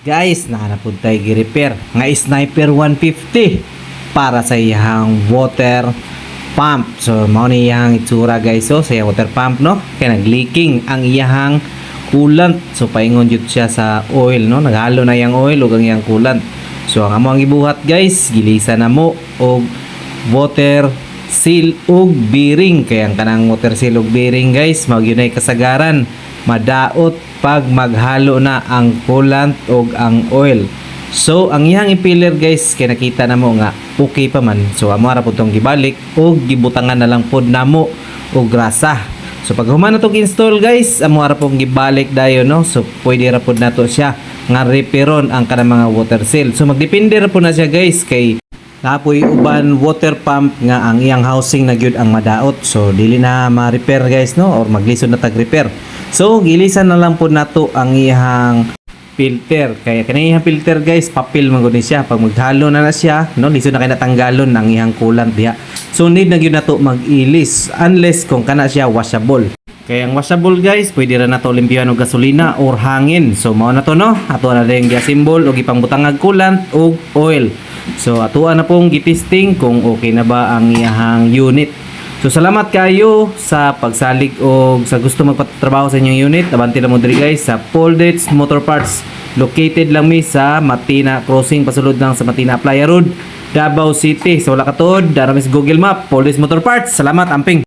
Guys, nahanapod tayo gi-repair nga Sniper 150 para sa iyang water pump. So mao ni iyang itsura guys, so sa iyang water pump no, kay nag-leaking ang iyang coolant. So paingon jud siya sa oil no, naghalo na iyang oil ug ang iyang coolant. So ang amo ang gibuhat guys, gilisa na mo og water seal ug bearing. Kay ang kanang water seal ug bearing guys, mao gyud ay kasagaran madaot pag maghalo na ang coolant ug ang oil. So ang iyang impeller guys, kay nakita namo nga okay pa man. So amo ra pud tong gibalik ug gibutangan na lang pod namo og grasa. So pag human na tong install guys, amo ra pong gibalik dayon no. So pwede ra pod nato siya nga repairon ang kanang mga water seal. So magdepende ra po na siya guys, kay napoy uban water pump nga ang iyang housing na gyud ang madaot. So dili na ma-repair guys no, or maglisod na tag-repair. So gilisan na lang po nato ang iyang filter. Kaya kaniyang filter guys, papel man gud ni siya. Pag maghalo na siya no, lisod na kay natanggalon ang iyang coolant diha. So need na gyud nato mag-ilis unless kung kana siya washable. Kaya ang washable guys, pwede ra nato limpyuhan og gasolina or hangin. So mao na to no, ato na ring gi-assemble og ipangbutangag coolant ug oil. So ato na pong gitesting kung okay na ba ang iyang unit. So salamat kayo sa pagsalig o sa gusto magpatrabaho sa inyong unit. Abanti na mo diri guys sa Poldets Motor Parts. Located lang mi sa Matina Crossing, pasulod lang sa Matina Playa Road, Davao City. So wala katod, dara mi sa Google Map, Poldets Motor Parts. Salamat amping.